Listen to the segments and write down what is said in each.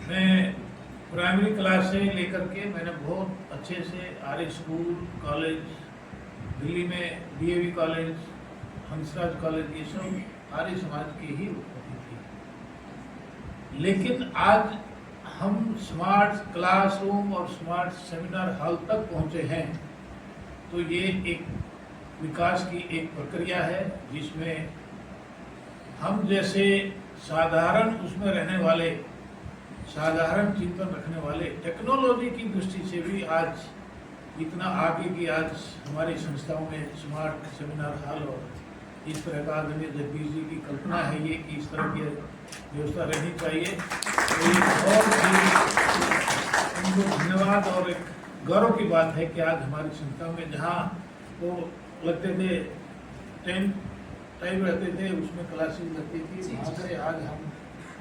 मैं primary class से लेकर के मैंने बहुत अच्छे से आर्य स्कूल, कॉलेज, दिल्ली में डीएवी कॉलेज, हंसराज कॉलेज, ये सब आर्य समाज की ही उत्पत्ति थी। लेकिन आज हम स्मार्ट क्लासरूम और स्मार्ट सेमिनार हॉल तक पहुंचे हैं, तो ये एक विकास की एक प्रक्रिया है जिसमें हम जैसे साधारण उसमें रहने वाले, साधारण चिंतन रखने वाले टेक्नोलॉजी की दृष्टि से भी आज इतना आगे की आज हमारी संस्थाओं में स्मार्ट सेमिनार हॉल और इस तरह का आदरणीय जगदीश जी की कल्पना है ये कि इस तरह की व्यवस्था रहनी चाहिए। तो ये बहुत ही उनको धन्यवाद और एक गौरव की बात है कि आज हमारी संस्था में जहाँ वो लगते थे टेंट टाइम रहते थे उसमें क्लासेस लगती थी, वहाँ से आज हम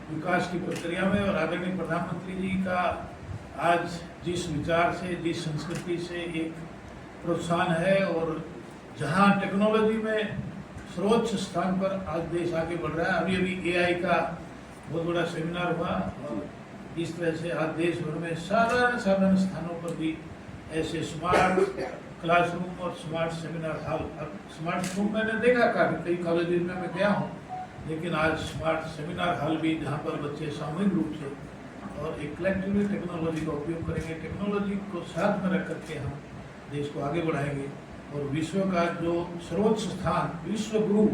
विकास की प्रक्रिया में और आदरणीय प्रधानमंत्री जी का आज जिस विचार से, जिस संस्कृति से एक प्रोत्साहन है और जहाँ टेक्नोलॉजी में सर्वोच्च स्थान पर आज देश आगे बढ़ रहा है। अभी अभी एआई का बहुत बड़ा सेमिनार हुआ और इस तरह से आज देश भर में साधारण स्थानों पर भी ऐसे स्मार्ट क्लासरूम और smart seminar hall, smart room मैंने देखा काफ़ी कई कॉलेजेस में मैं गया हूँ, लेकिन आज स्मार्ट सेमिनार हॉल भी जहाँ पर बच्चे सामूहिक रूप से और एक कलेक्टिवली टेक्नोलॉजी का उपयोग करेंगे, टेक्नोलॉजी को साथ में रख करके हम देश को आगे बढ़ाएंगे और विश्व का जो सर्वोच्च स्थान विश्व गुरु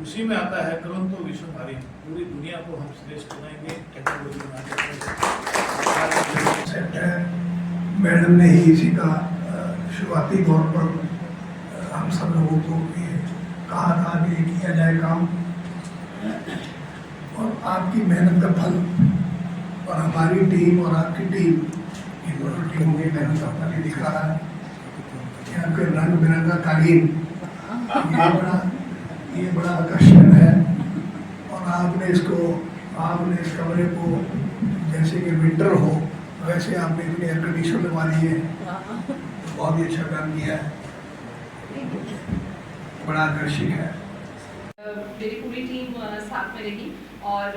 उसी में आता है, तुरंतो विश्व हमारी पूरी दुनिया को हम श्रेष्ठ बनाएंगे टेक्नोलॉजी में। मैडम ने ही इसी का शुरुआती तौर पर हम सब लोगों को ये कहा था कि किया जाए काम और आपकी मेहनत का फल और हमारी टीम और आपकी टीम, इन दोनों टीमों की मेहनत का फल दिख रहा है। यहाँ पे रंग बिरंगा कालीन ये बड़ा आकर्षण है और आपने इस कमरे को जैसे कि विंटर हो वैसे आपने इतनी एयर कंडीशन लगवा ली है, बहुत ही अच्छा काम किया है, बड़ा आकर्षक है। मेरी पूरी टीम साथ में रही और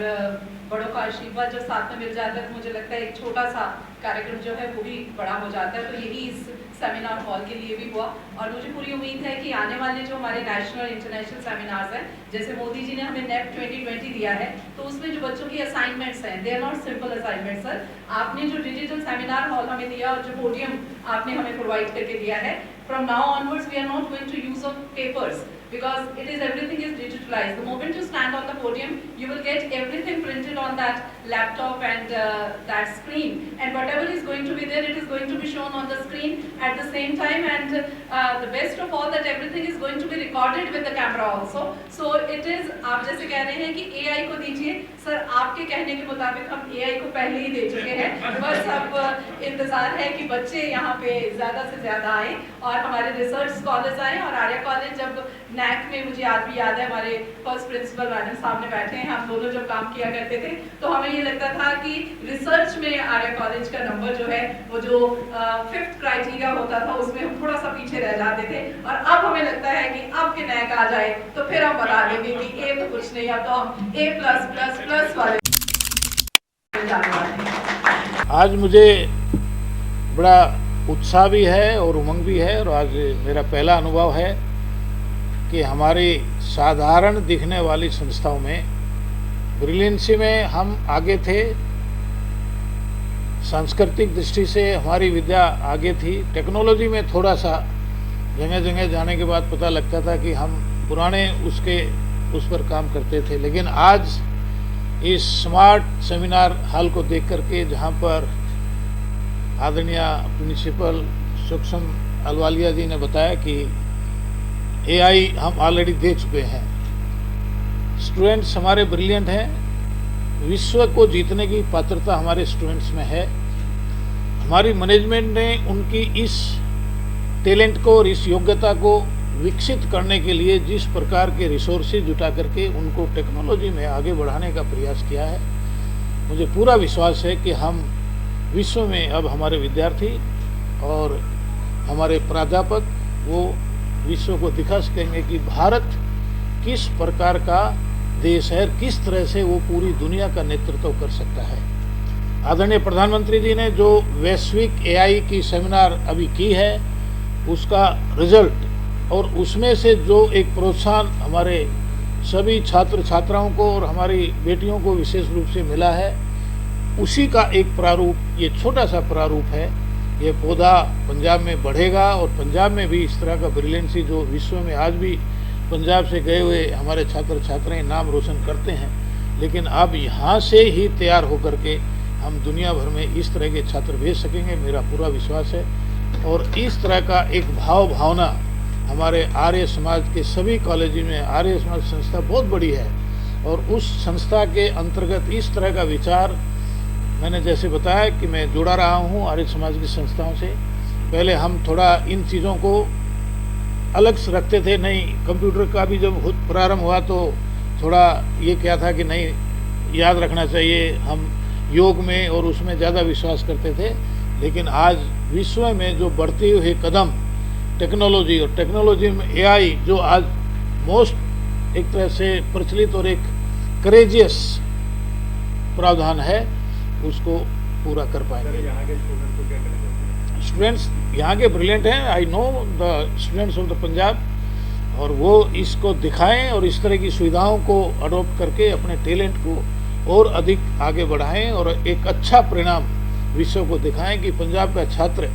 बड़ों का आशीर्वाद जब साथ में मिल जाता है तो मुझे लगता है एक छोटा सा कार्यक्रम जो है वो भी बड़ा हो जाता है। तो यही इस सेमिनार हॉल के लिए भी हुआ और मुझे पूरी उम्मीद है कि आने वाले जो हमारे नेशनल इंटरनेशनल सेमिनार्स हैं, जैसे मोदी जी ने हमें नेप 2020 दिया है, तो उसमें जो बच्चों की असाइनमेंट्स हैं, they are not simple assignments sir. आपने जो डिजिटल सेमिनार हॉल हमें दिया और जो पोडियम आपने हमें प्रोवाइड करके दिया है, from now onwards we are not going to use of papers because it is everything is digitalized. The moment you stand on the podium, you will get everything printed on that laptop and that screen, and whatever is going to be there, it is going to be shown on the screen at the same time, and the best of all, that everything is going to be recorded with the camera also. So it is, आप जैसे कह रहे हैं कि AI को दीजिए sir, आपके कहने के मुताबिक हम AI को पहले ही दे चुके हैं, बस अब इंतजार है कि बच्चे यहाँ पे ज़्यादा से ज़्यादा आए और हमारे रिसर्च स्कॉलर्स आए। और आर्या कॉलेज जब नैक में, मुझे आज भी याद है, हमारे फर्स्ट प्रिंसिपल मैडम सामने बैठे हैं, हम दोनों जब काम किया करते थे तो हमें ये लगता था कि रिसर्च में आर्या कॉलेज का नंबर जो है वो जो 5th क्राइटेरिया होता था उसमें हम थोड़ा सा पीछे रह जाते थे, और अब हमें लगता है कि अब के नैक आ जाए तो फिर हम बता देंगे कि ए तो कुछ नहीं, अब तो हम A+++ वाले जाने वाले हैं। आज मुझे बड़ा उत्साह भी है और उमंग भी है और आज मेरा पहला अनुभव है कि हमारी साधारण दिखने वाली संस्थाओं में ब्रिलियंसी में हम आगे थे, सांस्कृतिक दृष्टि से हमारी विद्या आगे थी, टेक्नोलॉजी में थोड़ा सा जगह जगह जाने के बाद पता लगता था कि हम पुराने उस पर काम करते थे। लेकिन आज इस स्मार्ट सेमिनार हॉल को देख करके, जहाँ पर आदरणीय प्रिंसिपल सूक्ष्म अलवालिया जी ने बताया कि AI हम ऑलरेडी दे चुके हैं, स्टूडेंट्स हमारे ब्रिलियंट हैं, विश्व को जीतने की पात्रता हमारे स्टूडेंट्स में है। हमारी मैनेजमेंट ने उनकी इस टैलेंट को और इस योग्यता को विकसित करने के लिए जिस प्रकार के रिसोर्सेज जुटा करके उनको टेक्नोलॉजी में आगे बढ़ाने का प्रयास किया है, मुझे पूरा विश्वास है कि हम विश्व में अब हमारे विद्यार्थी और हमारे प्राध्यापक वो विश्व को दिखा सकेंगे कि भारत किस प्रकार का देश है, किस तरह से वो पूरी दुनिया का नेतृत्व कर सकता है। आदरणीय प्रधानमंत्री जी ने जो वैश्विक एआई की सेमिनार अभी की है उसका रिजल्ट और उसमें से जो एक प्रोत्साहन हमारे सभी छात्र छात्राओं को और हमारी बेटियों को विशेष रूप से मिला है, उसी का एक प्रारूप, ये छोटा सा प्रारूप है। ये पौधा पंजाब में बढ़ेगा और पंजाब में भी इस तरह का ब्रिलियंसी जो विश्व में आज भी पंजाब से गए हुए हमारे छात्र छात्राएं नाम रोशन करते हैं, लेकिन अब यहाँ से ही तैयार होकर के हम दुनिया भर में इस तरह के छात्र भेज सकेंगे, मेरा पूरा विश्वास है। और इस तरह का एक भावना हमारे आर्य समाज के सभी कॉलेज में, आर्य समाज संस्था बहुत बड़ी है और उस संस्था के अंतर्गत इस तरह का विचार, मैंने जैसे बताया कि मैं जुड़ा रहा हूँ आर्य समाज की संस्थाओं से। पहले हम थोड़ा इन चीज़ों को अलग से रखते थे, नहीं कंप्यूटर का भी जब प्रारंभ हुआ तो थोड़ा ये क्या था कि नहीं याद रखना चाहिए, हम योग में और उसमें ज़्यादा विश्वास करते थे। लेकिन आज विश्व में जो बढ़ते हुए कदम टेक्नोलॉजी और टेक्नोलॉजी में एआई जो आज मोस्ट एक तरह से प्रचलित और एक करेजियस प्रावधान है, उसको पूरा कर पाएंगे। यहाँ के स्टूडेंट्स को क्या करना चाहिए? स्टूडेंट्स यहाँ के ब्रिलियंट हैं, I know the students of the Punjab, और वो इसको दिखाएं और इस तरह की सुविधाओं को अडॉप्ट करके अपने टैलेंट को और अधिक आगे बढ़ाएं और एक अच्छा परिणाम विश्व को दिखाएं कि पंजाब का छात्र,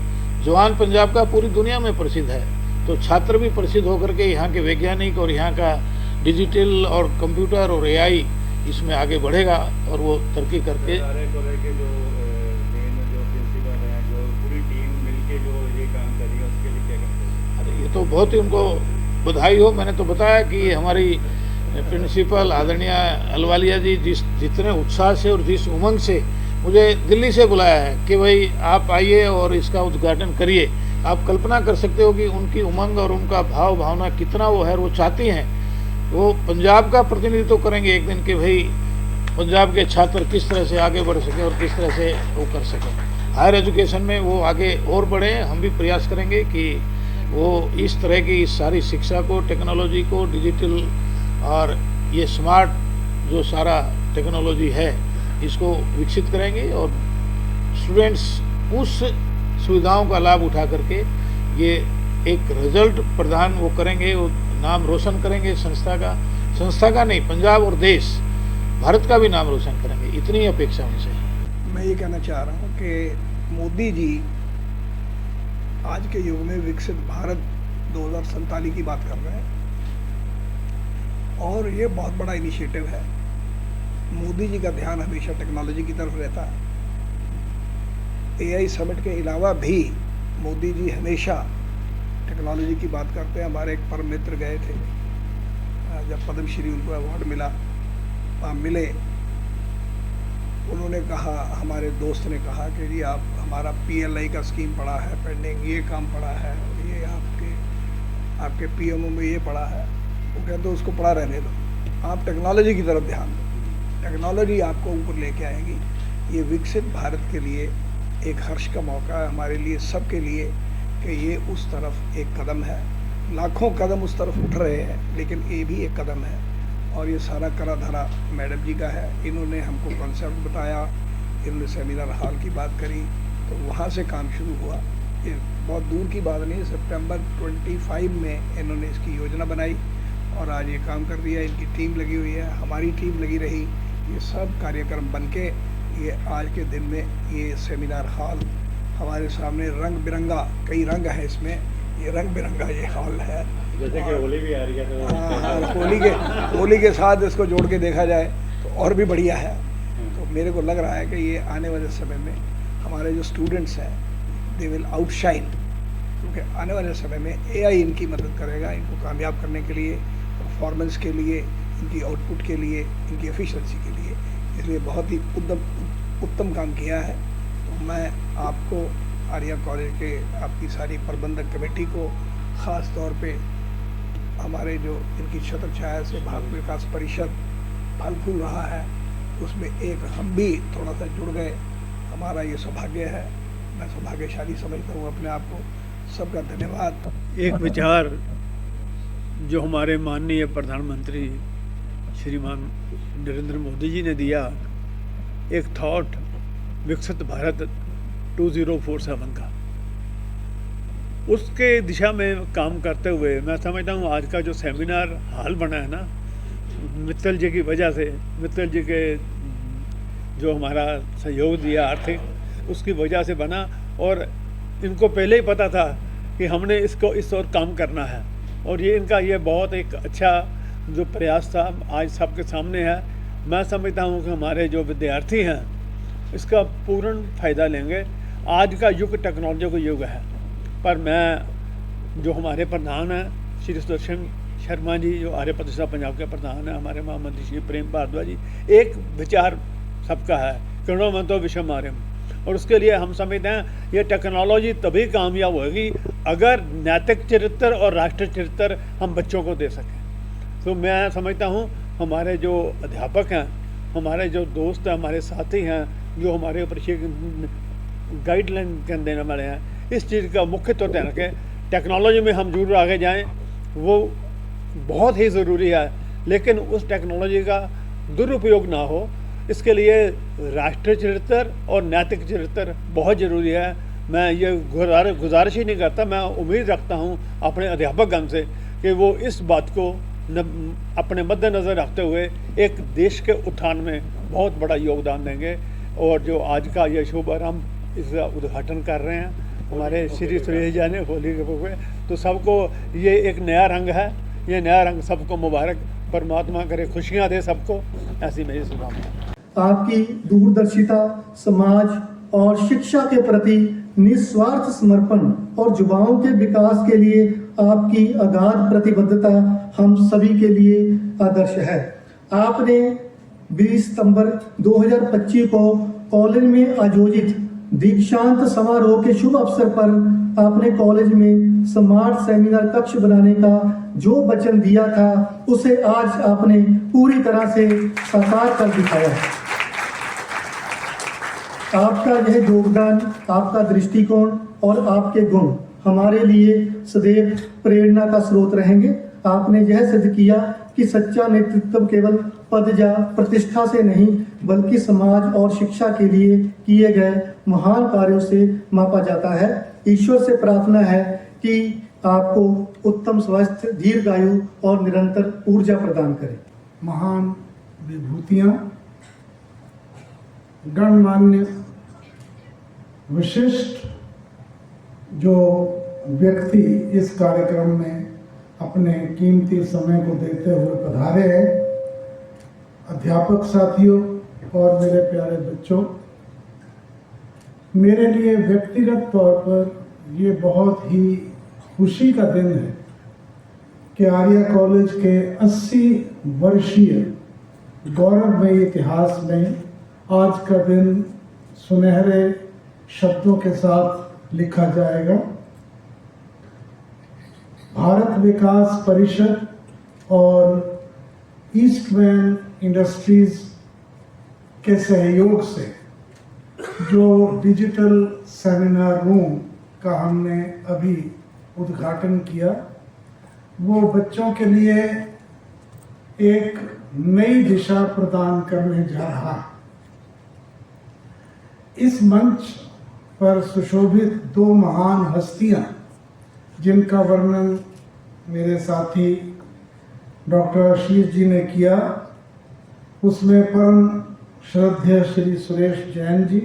जवान पंजाब का पूरी दुनिया में प्रसिद्ध है, तो छात्र भी प्रसिद्ध होकर के यहाँ के वैज्ञानिक और यहाँ का डिजिटल और कंप्यूटर और एआई इसमें आगे बढ़ेगा और वो तरक्की करके आर्य कॉलेज के जो मेन जो प्रिंसिपल हैं, जो पूरी टीम मिलके जो ये काम कर रही है, उसके लिए क्या करना चाहिए? अरे ये तो बहुत ही उनको बधाई हो। मैंने तो बताया कि हमारी प्रिंसिपल आदरणीय अलवालिया जी जितने उत्साह से और जिस उमंग से मुझे दिल्ली से बुलाया है कि भाई आप आइए और इसका उद्घाटन करिए, आप कल्पना कर सकते हो कि उनकी उमंग और उनका भावना कितना वो है। वो चाहती हैं वो पंजाब का प्रतिनिधित्व करेंगे एक दिन कि भाई पंजाब के छात्र किस तरह से आगे बढ़ सकें और किस तरह से वो कर सकें हायर एजुकेशन में, वो आगे और बढ़े। हम भी प्रयास करेंगे कि वो इस तरह की सारी शिक्षा को, टेक्नोलॉजी को, डिजिटल और ये स्मार्ट जो सारा टेक्नोलॉजी है इसको विकसित करेंगे और स्टूडेंट्स उस सुविधाओं का लाभ उठा करके ये एक रिजल्ट प्रदान वो करेंगे, वो नाम रोशन करेंगे संस्था का नहीं, पंजाब और देश भारत का भी नाम रोशन करेंगे। इतनी अपेक्षा उनसे है। मैं ये कहना चाह रहा हूँ कि मोदी जी आज के युग में विकसित भारत 2047 की बात कर रहे हैं और ये बहुत बड़ा इनिशिएटिव है। मोदी जी का ध्यान हमेशा टेक्नोलॉजी की तरफ रहता है। एआई समिट के अलावा भी मोदी जी हमेशा टेक्नोलॉजी की बात करते हैं। हमारे एक परम मित्र गए थे, जब पद्मश्री उनको अवार्ड मिला, वहाँ मिले, उन्होंने कहा, हमारे दोस्त ने कहा कि जी आप हमारा PLI का स्कीम पड़ा है पेंडिंग, ये काम पड़ा है, ये आपके PMO में ये पड़ा है। वो कहते उसको पड़ा रहने दो, आप टेक्नोलॉजी की तरफ ध्यान दो, टेक्नोलॉजी आपको ऊपर लेके आएगी। ये विकसित भारत के लिए एक हर्ष का मौका है हमारे लिए, सबके लिए, कि ये उस तरफ एक कदम है। लाखों कदम उस तरफ उठ रहे हैं, लेकिन ये भी एक कदम है और ये सारा करा धरा मैडम जी का है। इन्होंने हमको कॉन्सेप्ट बताया, इन्होंने सेमिनार हॉल की बात करी, तो वहाँ से काम शुरू हुआ। ये बहुत दूर की बात नहीं है, सितंबर 25 में इन्होंने इसकी योजना बनाई और आज ये काम कर दिया। इनकी टीम लगी हुई है, हमारी टीम लगी रही, ये सब कार्यक्रम बनके ये आज के दिन में ये सेमिनार हॉल हमारे सामने रंग बिरंगा, कई रंग है इसमें, ये रंग बिरंगा ये हॉल है। जैसे कि होली भी आ रही है तो हाँ, होली के साथ इसको जोड़ के देखा जाए तो और भी बढ़िया है। तो मेरे को लग रहा है कि ये आने वाले समय में हमारे जो स्टूडेंट्स हैं दे विल आउटशाइन, क्योंकि आने वाले समय में एआई इनकी मदद करेगा, इनको कामयाब करने के लिए, परफॉर्मेंस के लिए, इनकी आउटपुट के लिए, इनकी एफिशिएंसी के लिए। इसलिए बहुत ही उत्तम काम किया है। तो मैं आपको आर्या कॉलेज के आपकी सारी प्रबंधक कमेटी को, ख़ास तौर पे हमारे जो इनकी छत्र छाया से भारत विकास परिषद फल फूल रहा है, उसमें एक हम भी थोड़ा सा जुड़ गए, हमारा ये सौभाग्य है। मैं सौभाग्यशाली समझता हूँ अपने आप को। सबका धन्यवाद। एक विचार जो हमारे माननीय प्रधानमंत्री श्रीमान नरेंद्र मोदी जी ने दिया, एक थॉट विकसित भारत 2047 का, उसके दिशा में काम करते हुए मैं समझता हूँ आज का जो सेमिनार हाल बना है ना, मित्तल जी की वजह से, मित्तल जी के जो हमारा सहयोग दिया आर्थिक, उसकी वजह से बना। और इनको पहले ही पता था कि हमने इसको इस ओर काम करना है, और ये इनका ये बहुत एक अच्छा जो प्रयास था आज सबके सामने है। मैं समझता हूँ कि हमारे जो विद्यार्थी हैं इसका पूर्ण फ़ायदा लेंगे। आज का युग टेक्नोलॉजी का युग है, पर मैं जो हमारे प्रधान हैं श्री सुदर्शन शर्मा जी, जो आर्य प्रतिष्ठा पंजाब के प्रधान हैं, हमारे महामंत्री श्री प्रेम भारद्वाज जी, एक विचार सबका है, करुणावंतो विषम आर्यम। और उसके लिए हम समझते हैं ये टेक्नोलॉजी तभी कामयाब होगी अगर नैतिक चरित्र और राष्ट्र चरित्र हम बच्चों को दे सकें। तो मैं समझता हूँ हमारे जो अध्यापक हैं, हमारे जो दोस्त हैं, हमारे साथी हैं, जो हमारे ऊपर गाइडलाइन देने वाले हैं, इस चीज़ का मुख्य तौर ध्यान रखें। टेक्नोलॉजी में हम जरूर आगे जाएं, वो बहुत ही ज़रूरी है, लेकिन उस टेक्नोलॉजी का दुरुपयोग ना हो, इसके लिए राष्ट्रीय चरित्र और नैतिक चरित्र बहुत ज़रूरी है। मैं ये गुजारिश ही नहीं करता, मैं उम्मीद रखता हूँ अपने अध्यापकगण से कि वो इस बात को अपने मद्देनज़र रखते हुए एक देश के उत्थान में बहुत बड़ा योगदान देंगे। और जो आज का ये शुभ आरंभ, इसका उद्घाटन कर रहे हैं हमारे श्री सुरेश जी ने होली के पूर्व, तो सबको ये एक नया रंग है, ये नया रंग सबको मुबारक, परमात्मा करे खुशियाँ दे सबको, ऐसी मेरी शुभकामना। आपकी दूरदर्शिता, समाज और शिक्षा के प्रति निस्वार्थ समर्पण और युवाओं के विकास के लिए आपकी अगाध प्रतिबद्धता हम सभी के लिए आदर्श है। आपने 20 सितंबर 2025 को कॉलेज में आयोजित दीक्षांत समारोह के शुभ अवसर पर आपने कॉलेज में स्मार्ट सेमिनार कक्ष बनाने का जो वचन दिया था, उसे आज आपने पूरी तरह से साकार कर दिखाया। आपका यह योगदान, आपका दृष्टिकोण और आपके गुण हमारे लिए सदैव प्रेरणा का स्रोत रहेंगे। आपने यह सिद्ध किया कि सच्चा नेतृत्व केवल पद या प्रतिष्ठा से नहीं, बल्कि समाज और शिक्षा के लिए किए गए महान कार्यों से मापा जाता है। ईश्वर से प्रार्थना है कि आपको उत्तम स्वास्थ्य, दीर्घायु और निरंतर ऊर्जा प्रदान करे। महान विभूतियाँ, गणमान्य विशिष्ट जो व्यक्ति इस कार्यक्रम में अपने कीमती समय को देते हुए पधारे हैं, अध्यापक साथियों और मेरे प्यारे बच्चों, मेरे लिए व्यक्तिगत तौर पर ये बहुत ही खुशी का दिन है कि आर्य कॉलेज के 80 वर्षीय गौरवमयी इतिहास में आज का दिन सुनहरे शब्दों के साथ लिखा जाएगा। भारत विकास परिषद और ईस्टमैन इंडस्ट्रीज के सहयोग से जो डिजिटल सेमिनार रूम का हमने अभी उद्घाटन किया, वो बच्चों के लिए एक नई दिशा प्रदान करने जा रहा है। इस मंच पर सुशोभित दो महान हस्तियां, जिनका वर्णन मेरे साथी डॉक्टर आशीष जी ने किया, उसमें परम श्रद्धेय श्री सुरेश जैन जी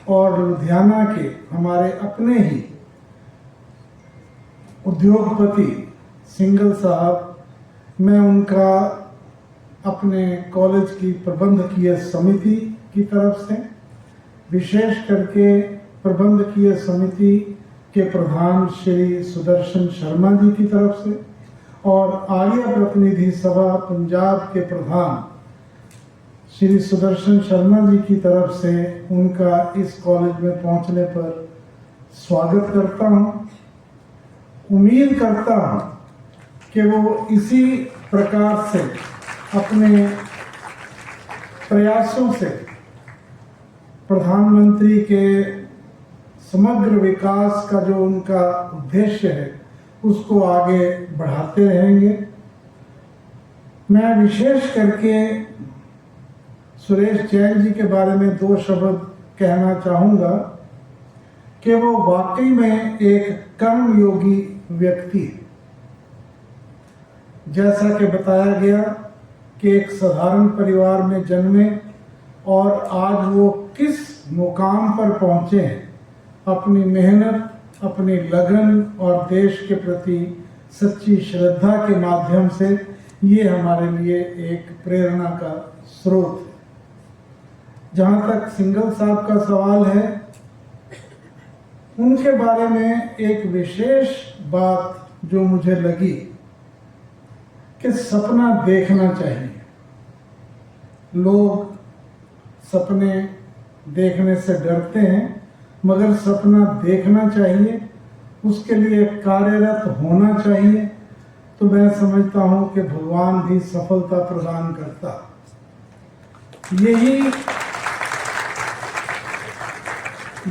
और लुधियाना के हमारे अपने ही उद्योगपति सिंगल साहब, मैं उनका अपने कॉलेज की प्रबंधकीय समिति की तरफ से, विशेष करके प्रबंधकीय समिति के प्रधान श्री सुदर्शन शर्मा जी की तरफ से और आर्य प्रतिनिधि सभा पंजाब के प्रधान श्री सुदर्शन शर्मा जी की तरफ से उनका इस कॉलेज में पहुंचने पर स्वागत करता हूं। उम्मीद करता हूं कि वो इसी प्रकार से अपने प्रयासों से प्रधानमंत्री के समग्र विकास का जो उनका उद्देश्य है उसको आगे बढ़ाते रहेंगे। मैं विशेष करके सुरेश जैन जी के बारे में दो शब्द कहना चाहूँगा कि वो वाकई में एक कर्मयोगी व्यक्ति है। जैसा कि बताया गया कि एक साधारण परिवार में जन्मे और आज वो किस मुकाम पर पहुँचे हैं, अपनी मेहनत, अपनी लगन और देश के प्रति सच्ची श्रद्धा के माध्यम से, ये हमारे लिए एक प्रेरणा का स्रोत है। जहाँ तक सिंघल साहब का सवाल है, उनके बारे में एक विशेष बात जो मुझे लगी कि सपना देखना चाहिए। लोग सपने देखने से डरते हैं, मगर सपना देखना चाहिए, उसके लिए कार्यरत होना चाहिए। तो मैं समझता हूं कि भगवान भी सफलता प्रदान करता।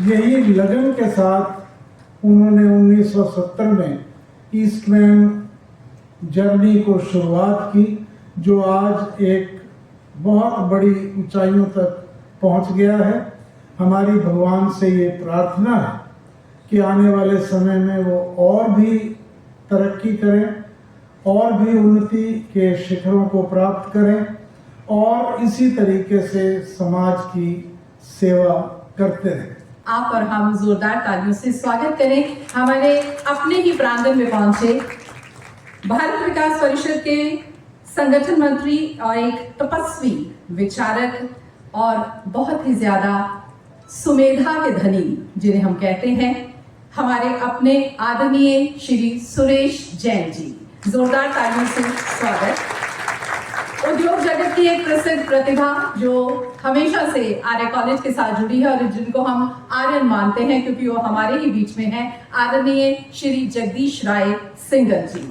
यही लगन के साथ उन्होंने 1970 में ईस्टमैन जर्नी को शुरुआत की, जो आज एक बहुत बड़ी ऊंचाइयों तक पहुंच गया है। हमारी भगवान से ये प्रार्थना है कि आने वाले समय में वो और भी तरक्की करें और भी उन्नति के शिखरों को प्राप्त करें और इसी तरीके से समाज की सेवा करते रहें। आप और हम जोरदार तालियों से स्वागत करें हमारे अपने ही प्रांगण में पहुंचे भारत विकास परिषद के संगठन मंत्री और एक तपस्वी विचारक और बहुत ही ज्यादा सुमेधा के धनी जिन्हें हम कहते हैं, हमारे अपने आदरणीय श्री सुरेश जैन जी। जोरदार तालियों से स्वागत। उद्योग जगत की एक प्रसिद्ध प्रतिभा जो हमेशा से आर्य कॉलेज के साथ जुड़ी है और जिनको हम आर्यन मानते हैं क्योंकि वो हमारे ही बीच में है, आदरणीय श्री जगदीश राय सिंघल जी।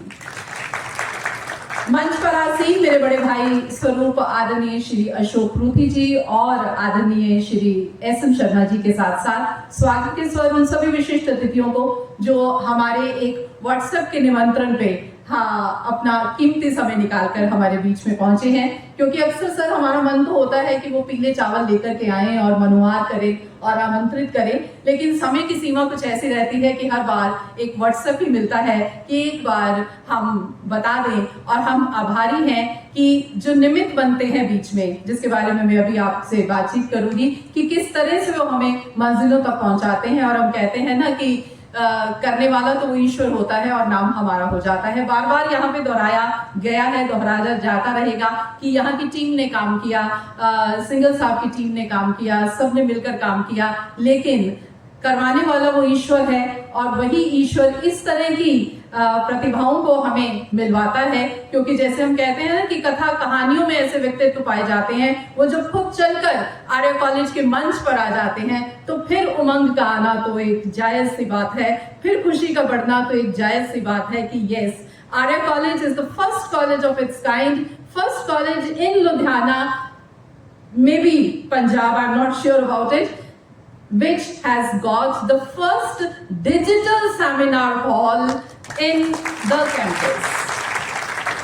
मंच पर आसीन मेरे बड़े भाई स्वरूप आदरणीय श्री अशोक रूथी जी और आदरणीय श्री SM शर्मा जी के साथ साथ स्वागत के स्वर उन सभी विशिष्ट अतिथियों को जो हमारे एक व्हाट्सएप के निमंत्रण पे अपना कीमती समय निकालकर हमारे बीच में पहुंचे हैं। क्योंकि अक्सर सर हमारा मन तो होता है कि वो पीले चावल लेकर के आएं और मनुहार करें और आमंत्रित करें, लेकिन समय की सीमा कुछ ऐसी रहती है कि हर बार एक व्हाट्सएप ही मिलता है कि एक बार हम बता दें। और हम आभारी हैं कि जो निमित्त बनते हैं बीच में, जिसके बारे में मैं अभी आपसे बातचीत करूंगी कि किस तरह से वो हमें मंजिलों तक पहुंचाते हैं। और हम कहते हैं ना कि करने वाला तो वो ईश्वर होता है और नाम हमारा हो जाता है। बार बार यहाँ पे दोहराया गया है, दोहराया जाता रहेगा कि यहाँ की टीम ने काम किया, सिंघल साहब की टीम ने काम किया, सबने मिलकर काम किया, लेकिन करवाने वाला वो ईश्वर है और वही ईश्वर इस तरह की प्रतिभाओं को हमें मिलवाता है। क्योंकि जैसे हम कहते हैं ना कि कथा कहानियों में ऐसे व्यक्तित्व पाए जाते हैं, वो जब खुद चलकर आर्य कॉलेज के मंच पर आ जाते हैं तो फिर उमंग का आना तो एक जायज सी बात है, फिर खुशी का बढ़ना तो एक जायज सी बात है कि yes, Arya college is the first college of its kind, first college in Ludhiana, may be Punjab, I'm not sure about it, which has got the first digital seminar hall in the campus.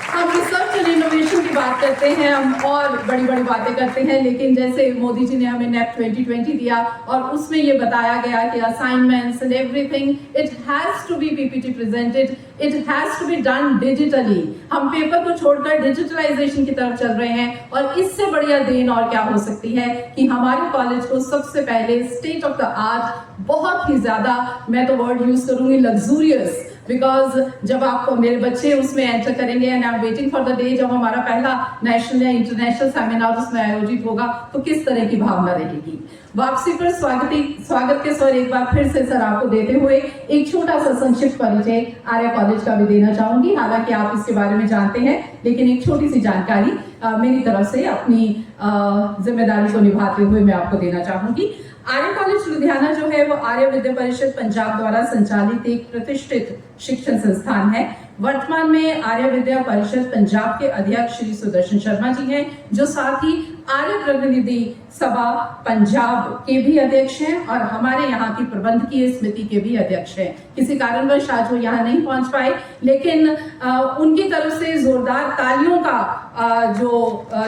हम research और innovation की बात करते हैं, हम और बड़ी बड़ी बातें करते हैं, लेकिन जैसे मोदी जी ने हमें NAP 2020 दिया और उसमें ये बताया गया कि assignments and everything it has to be PPT presented, it has to be done digitally. हम पेपर को छोड़कर डिजिटलाइजेशन की तरफ चल रहे हैं और इससे बढ़िया देन और क्या हो सकती है कि हमारे कॉलेज को सबसे पहले स्टेट ऑफ द आर्ट, बहुत ही ज्यादा, मैं तो वर्ड यूज करूंगी लग्जूरियस, बिकॉज जब आप मेरे बच्चे उसमें एंटर करेंगे and I am waiting for the day जब हमारा पहला नेशनल या इंटरनेशनल सेमिनार उसमें आयोजित होगा तो किस तरह की भावना रहेगी। वापसी पर स्वागत के स्वर एक बार फिर से सर आपको देते हुए एक छोटा सा संक्षिप्त परिचय आर्य कॉलेज का भी देना चाहूंगी। हालांकि आप इसके बारे में जानते हैं, लेकिन एक छोटी सी जानकारी मेरी तरफ से अपनी जिम्मेदारी को निभाते हुए मैं आपको देना चाहूंगी। आर्य कॉलेज लुधियाना जो है वो आर्य विद्या परिषद पंजाब द्वारा संचालित एक प्रतिष्ठित शिक्षण संस्थान है। वर्तमान में आर्य विद्या परिषद पंजाब के अध्यक्ष श्री सुदर्शन शर्मा जी हैं, जो साथ ही आर्य प्रतिनिधि सभा पंजाब के भी अध्यक्ष हैं और हमारे यहाँ की प्रबंधकीय समिति के भी अध्यक्ष हैं। किसी कारणवश आज वो यहाँ नहीं पहुँच पाए, लेकिन उनकी तरफ से जोरदार तालियों का जो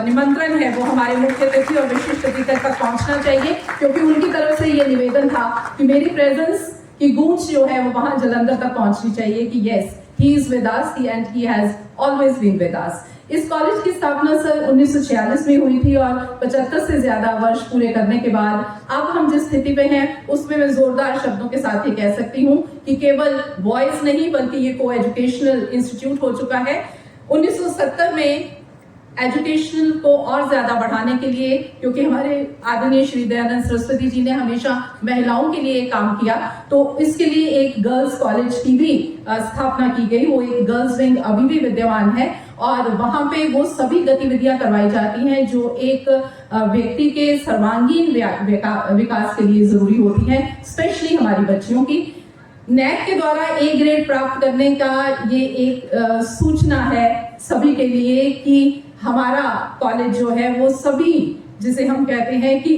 निमंत्रण है वो हमारे मुख्य अतिथि और विशिष्ट अतिथि तक पहुँचना चाहिए, क्योंकि उनकी तरफ से ये निवेदन था कि मेरी प्रेजेंस की गूंज जो है वो वहाँ जलंधर तक पहुँचनी चाहिए कि yes, he is with us and he has always been with us। इस कॉलेज की स्थापना सन 1946 में हुई थी और 75 से ज्यादा वर्ष पूरे करने के बाद अब हम जिस स्थिति पे हैं उसमें मैं जोरदार शब्दों के साथ ये कह सकती हूँ कि केवल बॉयज नहीं बल्कि ये को एजुकेशनल इंस्टीट्यूट हो चुका है। 1970 में एजुकेशन को और ज्यादा बढ़ाने के लिए, क्योंकि हमारे आदरणीय श्री दयानंद सरस्वती जी ने हमेशा महिलाओं के लिए काम किया, तो इसके लिए एक गर्ल्स कॉलेज की भी स्थापना की गई। वो एक गर्ल्स विंग अभी भी विद्यमान है और वहां पे वो सभी गतिविधियां करवाई जाती हैं जो एक व्यक्ति के सर्वांगीण विकास के लिए जरूरी होती हैं, स्पेशली हमारी बच्चियों की। नेट के द्वारा ए ग्रेड प्राप्त करने का ये एक सूचना है सभी के लिए कि हमारा कॉलेज जो है वो सभी, जिसे हम कहते हैं कि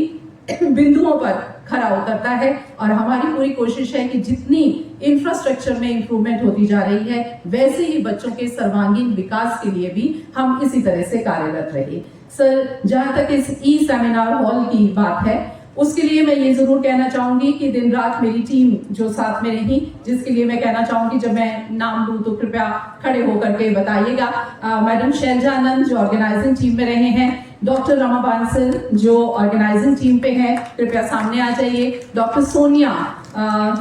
बिंदुओं पर खरा उतरता है और हमारी पूरी कोशिश है कि जितनी इंफ्रास्ट्रक्चर में इंप्रूवमेंट होती जा रही है वैसे ही बच्चों के सर्वांगीण विकास के लिए भी हम इसी तरह से कार्यरत रहे। सर, जहां तक इस ई सेमिनार हॉल की बात है उसके लिए मैं ये जरूर कहना चाहूंगी कि दिन रात मेरी टीम जो साथ में रही, जिसके लिए मैं कहना चाहूंगी जब मैं नाम लूं तो कृपया खड़े होकर के बताइएगा। मैडम शैलजानंद जो ऑर्गेनाइजिंग टीम में रहे हैं, डॉक्टर रमा बांसल जो ऑर्गेनाइजिंग टीम पे है, कृपया सामने आ जाइए। डॉक्टर सोनिया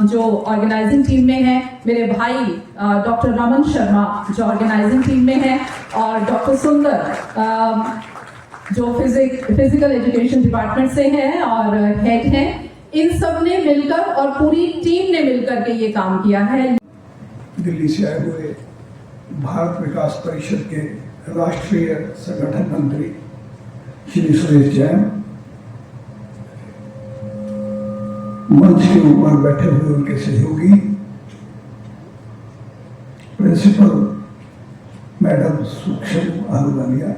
जो ऑर्गेनाइजिंग टीम में है, मेरे भाई डॉक्टर रमन शर्मा जो ऑर्गेनाइजिंग टीम में है और डॉक्टर सुंदर जो फिजिकल एजुकेशन डिपार्टमेंट से हैं और हेड हैं। इन सब ने मिलकर और पूरी टीम ने मिलकर के ये काम किया है। दिल्ली से आए हुए भारत विकास परिषद के राष्ट्रीय संगठन मंत्री श्री सुरेश जैन, मंच के ऊपर बैठे हुए उनके सहयोगी प्रिंसिपल मैडम सूक्ष्म आहलुवालिया,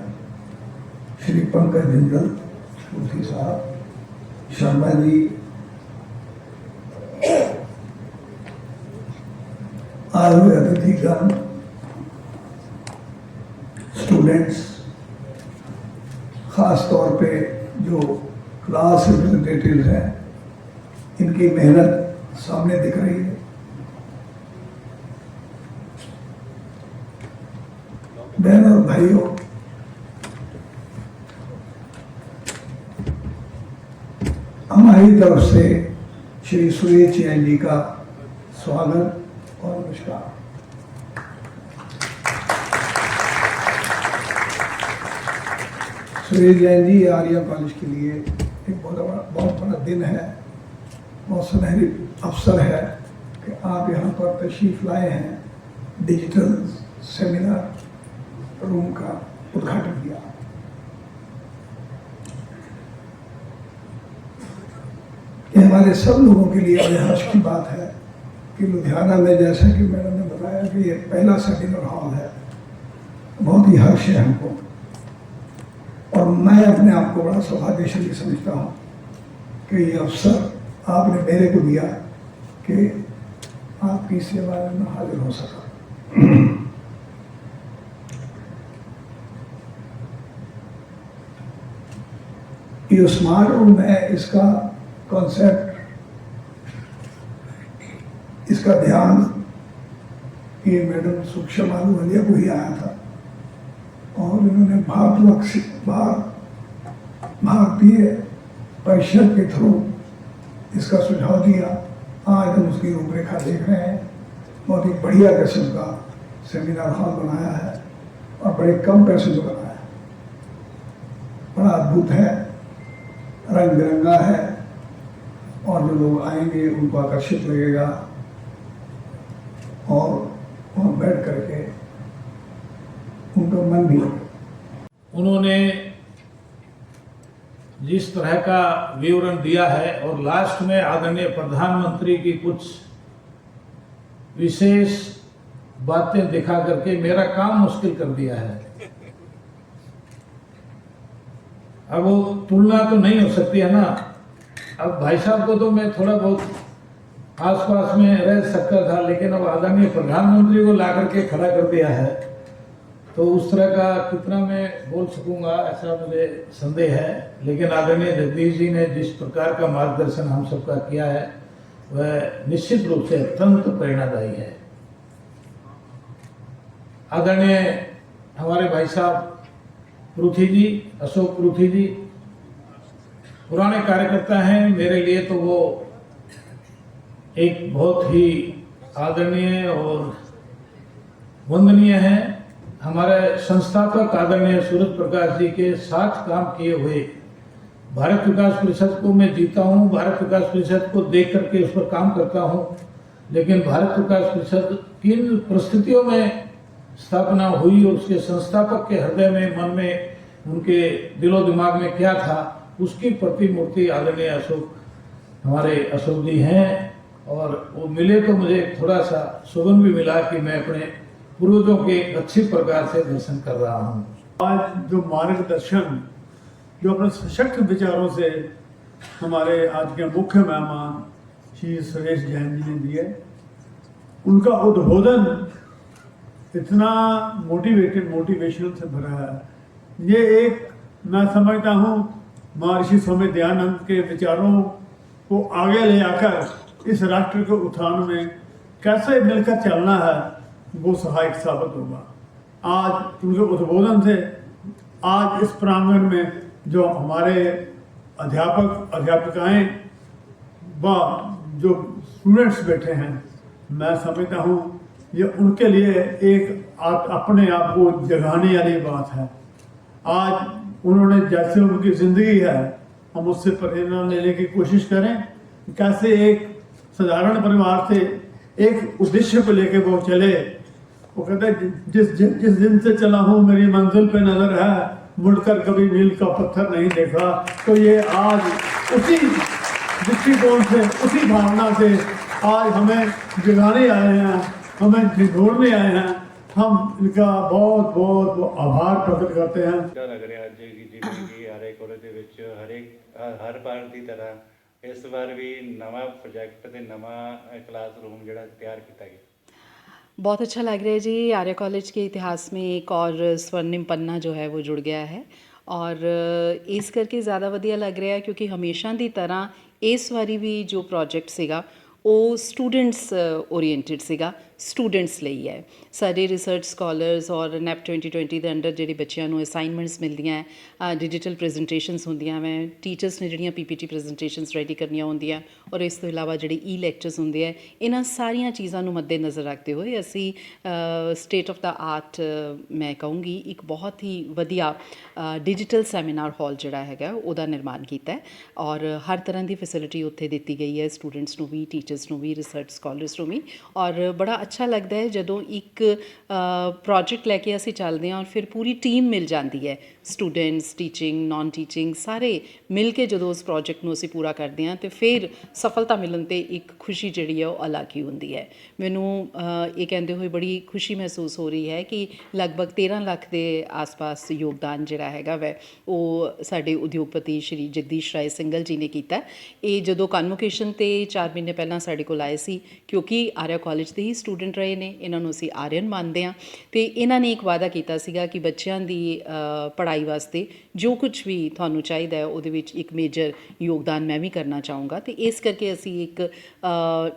श्री पंकज जिंदल सूफी साहब, शर्मा जी, आए हुए अतिथिगण, स्टूडेंट्स, खास तौर पे जो क्लास रिप्रेजेंटेटिव्स हैं, इनकी मेहनत सामने दिख रही है। बहन और भाइयों, हमारी तरफ से श्री सुरेश जैन जी का स्वागत और नमस्कार। सुरेश जैन जी, आर्या कॉलेज के लिए एक बहुत बड़ा दिन है, बहुत सुनहरी अवसर है कि आप यहाँ पर तशरीफ लाए हैं, डिजिटल सेमिनार रूम का उद्घाटन किया। ये हमारे सब लोगों के लिए बड़े हर्ष की बात है कि लुधियाना में, जैसा कि मैडम ने बताया कि ये पहला सेमिनार हॉल है, बहुत ही हर्ष है हमको और मैं अपने आप को बड़ा सौभाग्यशाली समझता हूँ कि ये अवसर आपने मेरे को दिया कि आपकी सेवा में हाजिर हो सका। ये स्मार्ट रूम है, इसका कॉन्सेप्ट, इसका ध्यान ये मैडम सूक्ष्म आहलुवालिया को ही आया था और इन्होंने भारतीय परिषद के थ्रू इसका सुझाव दिया। आज हम उसकी रूपरेखा देख रहे हैं। बहुत ही बढ़िया किस्म का सेमिनार हॉल बनाया है और बड़े कम पैसे में बनाया है, बड़ा अद्भुत है, रंग बिरंगा है और जो लोग आएंगे उनको आकर्षित लगेगा और वहाँ बैठ करके उनका मन भी। उन्होंने जिस तरह का विवरण दिया है और लास्ट में आदरणीय प्रधानमंत्री की कुछ विशेष बातें दिखा करके मेरा काम मुश्किल कर दिया है। अब वो तुलना तो नहीं हो सकती है ना। अब भाई साहब को तो मैं थोड़ा बहुत आसपास में रह सकता था, लेकिन अब आदरणीय प्रधानमंत्री को ला करके खड़ा कर दिया है, तो उस तरह का कितना मैं बोल सकूंगा ऐसा मुझे संदेह है। लेकिन आदरणीय जगदीश जी ने जिस प्रकार का मार्गदर्शन हम सबका किया है वह निश्चित रूप से अत्यंत प्रेरणादायी है। आदरणीय हमारे भाई साहब पृथ्वी जी, अशोक पृथ्वी जी पुराने कार्यकर्ता हैं, मेरे लिए तो वो एक बहुत ही आदरणीय और वंदनीय है। हमारे संस्थापक आदरणीय सूरज प्रकाश जी के साथ काम किए हुए भारत विकास परिषद को मैं जीता हूँ, भारत विकास परिषद को देख करके उस पर काम करता हूँ, लेकिन भारत विकास परिषद किन परिस्थितियों में स्थापना हुई और उसके संस्थापक के हृदय में, मन में, उनके दिलो दिमाग में क्या था, उसकी प्रतिमूर्ति आदरणीय अशोक, हमारे अशोक जी हैं। और वो मिले तो मुझे थोड़ा सा सुगन भी मिला कि मैं अपने पूर्वजों के अच्छी प्रकार से दर्शन कर रहा हूँ। आज जो मार्गदर्शन जो अपने सशक्त विचारों से हमारे आज के मुख्य मेहमान श्री सुरेश जैन जी ने दिए, उनका उद्बोधन इतना मोटिवेशन से भरा है। ये एक मैं समझता हूँ महर्षि स्वामी दयानंद के विचारों को आगे ले आकर इस राष्ट्र के उत्थान में कैसे मिलकर चलना है वो सहायक साबित होगा। आज उनके उद्बोधन से आज इस प्रांगण में जो हमारे अध्यापक अध्यापिकाएं व जो स्टूडेंट्स बैठे हैं, मैं समझता हूँ ये उनके लिए एक अपने आप को जगाने वाली बात है। आज उन्होंने जैसे उनकी ज़िंदगी है, हम उससे प्रेरणा लेने की कोशिश करें। कैसे एक साधारण परिवार से एक उद्देश्य को लेके वो चले। वो कहते हैं जिस दिन से चला हूँ मेरी मंजिल पे नजर है, मुड़कर कभी मील का पत्थर नहीं देखा। तो ये आज उसी दृष्टिकोण से, उसी भावना से आज हमें जगाने आए हैं, हमें झिझोड़ने आए हैं। हम इनका बहुत बहुत आभार प्रकट करते हैं। क्या लग ਰਿਹਾ ਅੱਜ ਜਿਵੇਂ ਕਿ ਆਰਏ ਕਾਲਜ ਦੇ ਵਿੱਚ ਹਰ ਵਾਰ ਦੀ ਤਰ੍ਹਾਂ ਇਸ ਵਾਰ ਵੀ ਨਵਾਂ ਪ੍ਰੋਜੈਕਟ ਤੇ ਨਵਾਂ ਕਲਾਸਰੂਮ ਜਿਹੜਾ ਤਿਆਰ ਕੀਤਾ ਗਿਆ। बहुत अच्छा लग रहा है जी। आर्य कॉलेज के इतिहास में एक और स्वर्णिम पन्ना जो है वो जुड़ गया है और इस करके ज़्यादा वधिया लग रहा है क्योंकि हमेशा की तरह इस वारी भी जो प्रोजेक्ट सीगा ਉਹ ਸਟੂਡੈਂਟਸ ਓਰੀਐਂਟਡ ਸੀਗਾ, ਸਟੂਡੈਂਟਸ ਲਈ ਹੈ। ਸਾਡੇ ਰਿਸਰਚ ਸਕਾਲਰਸ ਔਰ ਨੈਪ 2020 ਦੇ ਅੰਡਰ ਜਿਹੜੇ ਬੱਚਿਆਂ ਨੂੰ ਅਸਾਈਨਮੈਂਟਸ ਮਿਲਦੀਆਂ, ਡਿਜੀਟਲ ਪ੍ਰੈਜੈਂਟੇਸ਼ਨਸ ਹੁੰਦੀਆਂ, ਮੈਂ ਟੀਚਰਸ ਨੇ ਜਿਹੜੀਆਂ PPT ਪ੍ਰੈਜੈਂਟੇਸ਼ਨਸ ਰੈਡੀ ਕਰਨੀਆਂ ਹੁੰਦੀਆਂ ਔਰ ਇਸ ਤੋਂ ਇਲਾਵਾ ਜਿਹੜੇ ਲੈਕਚਰਸ ਹੁੰਦੇ ਆ, ਇਹਨਾਂ ਸਾਰੀਆਂ ਚੀਜ਼ਾਂ ਨੂੰ ਮੱਦੇ ਨਜ਼ਰ ਰੱਖਦੇ ਹੋਏ ਅਸੀਂ ਸਟੇਟ ਆਫ ਦਾ ਆਰਟ ਮੈਂ ਕਹੂੰਗੀ ਇੱਕ ਬਹੁਤ ਹੀ ਵਧੀਆ ਡਿਜੀਟਲ ਸੈਮੀਨਾਰ ਹਾਲ ਜਿਹੜਾ ਹੈਗਾ ਉਹਦਾ ਨਿਰਮਾਣ ਕੀਤਾ ਔਰ ਹਰ ਤਰ੍ਹਾਂ ਦੀ ਫੈਸਿਲਿਟੀ ਉੱਥੇ ਦਿੱਤੀ ਗਈ ਹੈ ਸਟੂਡੈਂਟਸ ਨੂੰ ਵੀ, ਟੀਚਰਸ ਨੂੰ ਵੀ, ਰਿਸਰਚ ਸਕਾਲਰਸ ਨੂੰ ਵੀ। ਔਰ ਬੜਾ ਅੱਛਾ ਲੱਗਦਾ ਹੈ ਜਦੋਂ ਇੱਕ ਪ੍ਰੋਜੈਕਟ ਲੈ ਕੇ ਅਸੀਂ ਚੱਲਦੇ ਹਾਂ ਔਰ ਫਿਰ ਪੂਰੀ ਟੀਮ ਮਿਲ ਜਾਂਦੀ ਹੈ, ਸਟੂਡੈਂਟਸ, ਟੀਚਿੰਗ, ਨਾਨ ਟੀਚਿੰਗ, ਸਾਰੇ ਮਿਲ ਕੇ ਜਦੋਂ ਉਸ ਪ੍ਰੋਜੈਕਟ ਨੂੰ ਅਸੀਂ ਪੂਰਾ ਕਰਦੇ ਹਾਂ ਅਤੇ ਫਿਰ ਸਫਲਤਾ ਮਿਲਣ 'ਤੇ ਇੱਕ ਖੁਸ਼ੀ ਜਿਹੜੀ ਹੈ ਉਹ ਅਲੱਗ ਹੀ ਹੁੰਦੀ ਹੈ। ਮੈਨੂੰ ਇਹ ਕਹਿੰਦੇ ਹੋਏ ਬੜੀ ਖੁਸ਼ੀ ਮਹਿਸੂਸ ਹੋ ਰਹੀ ਹੈ ਕਿ ਲਗਭਗ 13 ਲੱਖ ਦੇ ਆਸ-ਪਾਸ ਯੋਗਦਾਨ ਜਿਹੜਾ ਹੈਗਾ ਵੈ ਉਹ ਸਾਡੇ ਉਦਯੋਗਪਤੀ ਸ਼੍ਰੀ ਜਗਦੀਸ਼ ਰਾਏ ਸਿੰਗਲ ਜੀ ਨੇ ਕੀਤਾ। ਇਹ ਜਦੋਂ ਕਨਵੋਕੇਸ਼ਨ 'ਤੇ 4 ਮਹੀਨੇ ਪਹਿਲਾਂ ਸਾਡੇ ਕੋਲ ਆਏ ਸੀ, ਕਿਉਂਕਿ ਆਰਿਆ ਕਾਲਜ ਦੇ ਹੀ ਸਟੂਡੈਂਟ ਰਹੇ ਨੇ, ਇਹਨਾਂ ਨੂੰ ਅਸੀਂ ਆਰਿਅਨ ਮੰਨਦੇ ਹਾਂ ਅਤੇ ਇਹਨਾਂ ਨੇ ਇੱਕ ਵਾਅਦਾ ਕੀਤਾ ਸੀਗਾ ਕਿ ਬੱਚਿਆਂ ਦੀ ਪੜ੍ਹਾਈ ਵਾਸਤੇ ਜੋ ਕੁਛ ਵੀ ਤੁਹਾਨੂੰ ਚਾਹੀਦਾ ਹੈ ਉਹਦੇ ਵਿੱਚ ਇੱਕ ਮੇਜਰ ਯੋਗਦਾਨ ਮੈਂ ਵੀ ਕਰਨਾ ਚਾਹੂੰਗਾ ਅਤੇ ਇਸ ਕਰਕੇ ਅਸੀਂ ਇੱਕ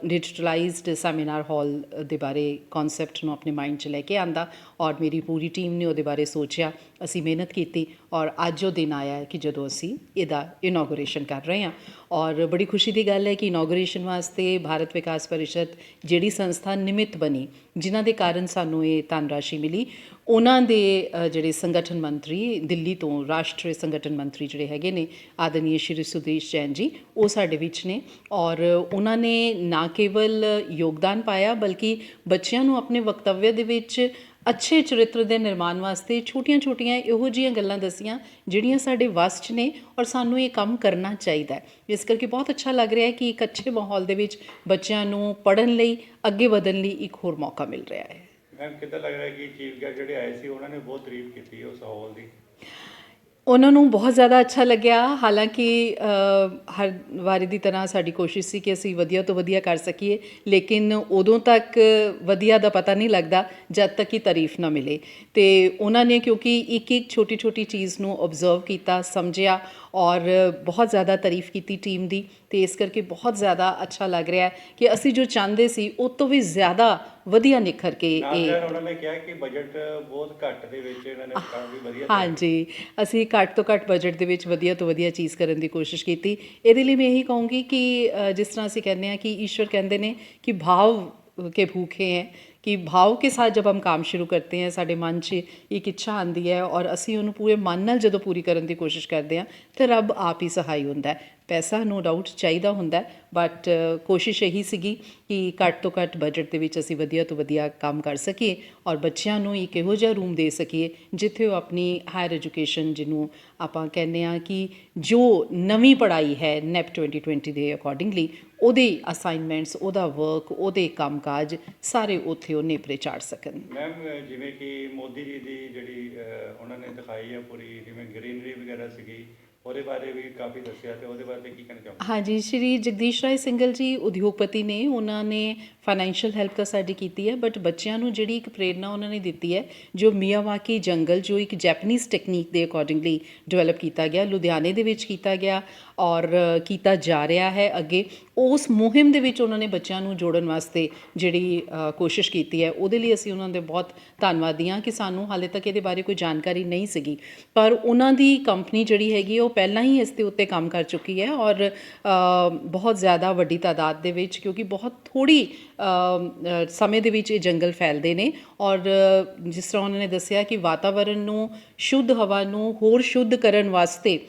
ਡਿਜੀਟਲਾਈਜ਼ਡ ਸੈਮੀਨਾਰ ਹਾਲ ਦੇ ਬਾਰੇ ਕਨਸੈਪਟ ਨੂੰ ਆਪਣੇ ਮਾਈਂਡ 'ਚ ਲੈ ਕੇ ਆਂਦਾ ਔਰ ਮੇਰੀ ਪੂਰੀ ਟੀਮ ਨੇ ਉਹਦੇ ਬਾਰੇ ਸੋਚਿਆ, ਅਸੀਂ ਮਿਹਨਤ ਕੀਤੀ ਔਰ ਅੱਜ ਉਹ ਦਿਨ ਆਇਆ ਹੈ ਕਿ ਜਦੋਂ ਅਸੀਂ ਇਹਦਾ ਇਨੋਗਰੇਸ਼ਨ ਕਰ ਰਹੇ ਹਾਂ। ਔਰ ਬੜੀ ਖੁਸ਼ੀ ਦੀ ਗੱਲ ਹੈ ਕਿ ਇਨੋਗਰੇਸ਼ਨ ਵਾਸਤੇ ਭਾਰਤ ਵਿਕਾਸ ਪਰਿਸ਼ਦ ਜਿਹੜੀ ਸੰਸਥਾ ਨਿਮਿਤ ਬਣੀ, ਜਿਨ੍ਹਾਂ ਦੇ ਕਾਰਨ ਸਾਨੂੰ ਇਹ ਧਨ ਰਾਸ਼ੀ ਮਿਲੀ, ਉਹਨਾਂ ਦੇ ਜਿਹੜੇ ਸੰਗਠਨ ਮੰਤਰੀ ਦਿੱਲੀ ਤੋਂ, ਰਾਸ਼ਟਰੀ ਸੰਗਠਨ ਮੰਤਰੀ ਜਿਹੜੇ ਹੈਗੇ ਨੇ ਆਦਰਨੀय ਸ਼੍ਰੀ ਸੁਦੇਸ਼ ਜੈਨ ਜੀ, ਉਹ ਸਾਡੇ ਵਿੱਚ ਨੇ ਔਰ ਉਹਨਾਂ ਨੇ ਨਾ ਕੇਵਲ ਯੋਗਦਾਨ ਪਾਇਆ ਬਲਕਿ ਬੱਚਿਆਂ ਨੂੰ ਆਪਣੇ ਵਕਤਵਯ ਦੇ ਵਿੱਚ ਅੱਛੇ ਚਰਿੱਤਰ ਦੇ ਨਿਰਮਾਣ ਵਾਸਤੇ ਛੋਟੀਆਂ-ਛੋਟੀਆਂ ਇਹੋ ਜਿਹੀਆਂ ਗੱਲਾਂ ਦੱਸੀਆਂ ਜਿਹੜੀਆਂ ਸਾਡੇ ਵੱਸ 'ਚ ਨੇ ਔਰ ਸਾਨੂੰ ਇਹ ਕੰਮ ਕਰਨਾ ਚਾਹੀਦਾ। ਇਸ ਕਰਕੇ ਬਹੁਤ ਅੱਛਾ ਲੱਗ ਰਿਹਾ ਹੈ ਕਿ ਇੱਕ ਅੱਛੇ ਮਾਹੌਲ ਦੇ ਵਿੱਚ ਬੱਚਿਆਂ ਨੂੰ ਪੜ੍ਹਨ ਲਈ, ਅੱਗੇ ਵਧਣ ਲਈ ਇੱਕ ਹੋਰ ਮੌਕਾ ਮਿਲ ਰਿਹਾ ਹੈ। ਮੈਮ ਕਿੱਦਾਂ ਲੱਗ ਰਿਹਾ ਕਿ ਚੀਫ ਗੈਸਟ ਜਿਹੜੇ ਆਏ ਸੀ ਉਹਨਾਂ ਨੇ ਬਹੁਤ ਤਾਰੀਫ ਕੀਤੀ ਉਸ ਹਾਲ ਦੀ? ਉਹਨਾਂ ਨੂੰ ਬਹੁਤ ਜ਼ਿਆਦਾ ਅੱਛਾ ਲੱਗਿਆ। ਹਾਲਾਂਕਿ ਹਰ ਵਾਰੀ ਦੀ ਤਰ੍ਹਾਂ ਸਾਡੀ ਕੋਸ਼ਿਸ਼ ਸੀ ਕਿ ਅਸੀਂ ਵਧੀਆ ਤੋਂ ਵਧੀਆ ਕਰ ਸਕੀਏ, ਲੇਕਿਨ ਉਦੋਂ ਤੱਕ ਵਧੀਆ ਦਾ ਪਤਾ ਨਹੀਂ ਲੱਗਦਾ ਜਦ ਤੱਕ ਕਿ ਤਾਰੀਫ ਨਾ ਮਿਲੇ। ਅਤੇ ਉਹਨਾਂ ਨੇ ਕਿਉਂਕਿ ਇੱਕ ਇੱਕ ਛੋਟੀ ਛੋਟੀ ਚੀਜ਼ ਨੂੰ ਓਬਜ਼ਰਵ ਕੀਤਾ, ਸਮਝਿਆ ਔਰ ਬਹੁਤ ਜ਼ਿਆਦਾ ਤਾਰੀਫ ਕੀਤੀ ਟੀਮ ਦੀ, ਅਤੇ ਇਸ ਕਰਕੇ ਬਹੁਤ ਜ਼ਿਆਦਾ ਅੱਛਾ ਲੱਗ ਰਿਹਾ ਕਿ ਅਸੀਂ ਜੋ ਚਾਹੁੰਦੇ ਸੀ ਉਹ ਤੋਂ ਵੀ ਜ਼ਿਆਦਾ ਵਧੀਆ ਨਿਖਰ ਕੇ ਇਹ ਉਹਨਾਂ ਨੇ ਕਿਹਾ ਕਿ ਬਜਟ ਬਹੁਤ ਘੱਟ ਦੇ ਵਿੱਚ ਇਹਨਾਂ ਨੇ ਕਾਫੀ ਵਧੀਆ ਹਾਂਜੀ, ਅਸੀਂ ਘੱਟ ਤੋਂ ਘੱਟ ਬਜਟ ਦੇ ਵਿੱਚ ਵਧੀਆ ਤੋਂ ਵਧੀਆ ਚੀਜ਼ ਕਰਨ ਦੀ ਕੋਸ਼ਿਸ਼ ਕੀਤੀ। ਇਹਦੇ ਲਈ ਮੈਂ ਇਹੀ ਕਹੂੰਗੀ ਕਿ ਜਿਸ ਤਰ੍ਹਾਂ ਅਸੀਂ ਕਹਿੰਦੇ ਹਾਂ ਕਿ ਈਸ਼ਵਰ ਕਹਿੰਦੇ ਨੇ ਕਿ ਭਾਵ के भूखे हैं, कि भाव के साथ जब हम काम शुरू करते हैं ਸਾਡੇ ਮਨ 'ਚ ਇੱਕ ਇੱਛਾ ਆਉਂਦੀ ਹੈ ਔਰ ਅਸੀਂ ਉਹਨੂੰ ਪੂਰੇ ਮਨ ਨਾਲ ਜਦੋਂ ਪੂਰੀ ਕਰਨ ਦੀ ਕੋਸ਼ਿਸ਼ ਕਰਦੇ ਹਾਂ ਤਾਂ ਰੱਬ ਆਪ ਹੀ ਸਹਾਈ ਹੁੰਦਾ ਹੈ। ਪੈਸਾ ਨੋ ਡਾਊਟ ਚਾਹੀਦਾ ਹੁੰਦਾ, ਬਟ ਕੋਸ਼ਿਸ਼ ਇਹੀ ਸੀਗੀ ਕਿ ਘੱਟ ਤੋਂ ਘੱਟ ਬਜਟ ਦੇ ਵਿੱਚ ਅਸੀਂ ਵਧੀਆ ਤੋਂ ਵਧੀਆ ਕੰਮ ਕਰ ਸਕੀਏ ਔਰ ਬੱਚਿਆਂ ਨੂੰ ਇੱਕ ਇਹੋ ਜਿਹਾ ਰੂਮ ਦੇ ਸਕੀਏ ਜਿੱਥੇ ਉਹ ਆਪਣੀ ਹਾਇਰ ਐਜੂਕੇਸ਼ਨ, ਜਿਹਨੂੰ ਆਪਾਂ ਕਹਿੰਦੇ ਹਾਂ ਕਿ ਜੋ ਨਵੀਂ ਪੜ੍ਹਾਈ ਹੈ ਨੈਪ 2020 ਦੇ ਅਕੋਰਡਿੰਗਲੀ, ਉਹਦੇ ਅਸਾਈਨਮੈਂਟਸ, ਉਹਦਾ ਵਰਕ, ਉਹਦੇ ਕੰਮਕਾਜ ਸਾਰੇ ਉੱਥੇ ਉਹ ਨੇਪਰੇ ਚਾੜ ਸਕਣ। ਮੈਮ ਜਿਵੇਂ ਕਿ ਮੋਦੀ ਜੀ ਦੀ ਜਿਹੜੀ ਉਹਨਾਂ ਨੇ ਦਿਖਾਈ ਹੈ ਪੂਰੀ, ਜਿਵੇਂ ਗ੍ਰੀਨਰੀ ਵਗੈਰਾ ਸੀਗੀ, ਉਹਦੇ ਬਾਰੇ ਵੀ ਕਾਫੀ ਦੱਸਿਆ, ਤੇ ਉਹਦੇ ਬਾਰੇ ਕੀ ਕਹਿਣਾ ਚਾਹੁੰਦੇ? ਹਾਂਜੀ, ਸ਼੍ਰੀ ਜਗਦੀਸ਼ ਰਾਏ ਸਿੰਘਲ ਜੀ ਉਦਯੋਗਪਤੀ ਨੇ, ਉਹਨਾਂ ਨੇ ਫਾਈਨੈਂਸ਼ੀਅਲ ਹੈਲਪ ਤਾਂ ਸਾਡੀ ਕੀਤੀ ਹੈ, ਬਟ ਬੱਚਿਆਂ ਨੂੰ ਜਿਹੜੀ ਇੱਕ ਪ੍ਰੇਰਨਾ ਉਹਨਾਂ ਨੇ ਦਿੱਤੀ ਹੈ, ਜੋ ਮਿਆਵਾਕੀ ਜੰਗਲ, ਜੋ ਇੱਕ ਜੈਪਨੀਜ਼ ਟੈਕਨੀਕ ਦੇ ਅਕੋਰਡਿੰਗਲੀ ਡਿਵੈਲਪ ਕੀਤਾ ਗਿਆ, ਲੁਧਿਆਣੇ ਦੇ ਵਿੱਚ ਕੀਤਾ ਗਿਆ ਔਰ ਕੀਤਾ ਜਾ ਰਿਹਾ ਹੈ ਅੱਗੇ। ਉਸ ਮੁਹਿੰਮ ਦੇ ਵਿੱਚ ਉਹਨਾਂ ਨੇ ਬੱਚਿਆਂ ਨੂੰ ਜੋੜਨ ਵਾਸਤੇ ਜਿਹੜੀ ਕੋਸ਼ਿਸ਼ ਕੀਤੀ ਹੈ, ਉਹਦੇ ਲਈ ਅਸੀਂ ਉਹਨਾਂ ਦੇ ਬਹੁਤ ਧੰਨਵਾਦੀ ਹਾਂ ਕਿ ਸਾਨੂੰ ਹਾਲੇ ਤੱਕ ਇਹਦੇ ਬਾਰੇ ਕੋਈ ਜਾਣਕਾਰੀ ਨਹੀਂ ਸੀਗੀ, ਪਰ ਉਹਨਾਂ ਦੀ ਕੰਪਨੀ ਜਿਹੜੀ ਹੈਗੀ ਉਹ ਪਹਿਲਾਂ ਹੀ ਇਸ ਦੇ ਉੱਤੇ ਕੰਮ ਕਰ ਚੁੱਕੀ ਹੈ ਔਰ ਬਹੁਤ ਜ਼ਿਆਦਾ ਵੱਡੀ ਤਾਦਾਦ ਦੇ ਵਿੱਚ, ਕਿਉਂਕਿ ਬਹੁਤ ਥੋੜ੍ਹੀ ਸਮੇਂ ਦੇ ਵਿੱਚ ਇਹ ਜੰਗਲ ਫੈਲਦੇ ਨੇ ਔਰ ਜਿਸ ਤਰ੍ਹਾਂ ਉਹਨਾਂ ਨੇ ਦੱਸਿਆ ਕਿ ਵਾਤਾਵਰਨ ਨੂੰ, ਸ਼ੁੱਧ ਹਵਾ ਨੂੰ ਹੋਰ ਸ਼ੁੱਧ ਕਰਨ ਵਾਸਤੇ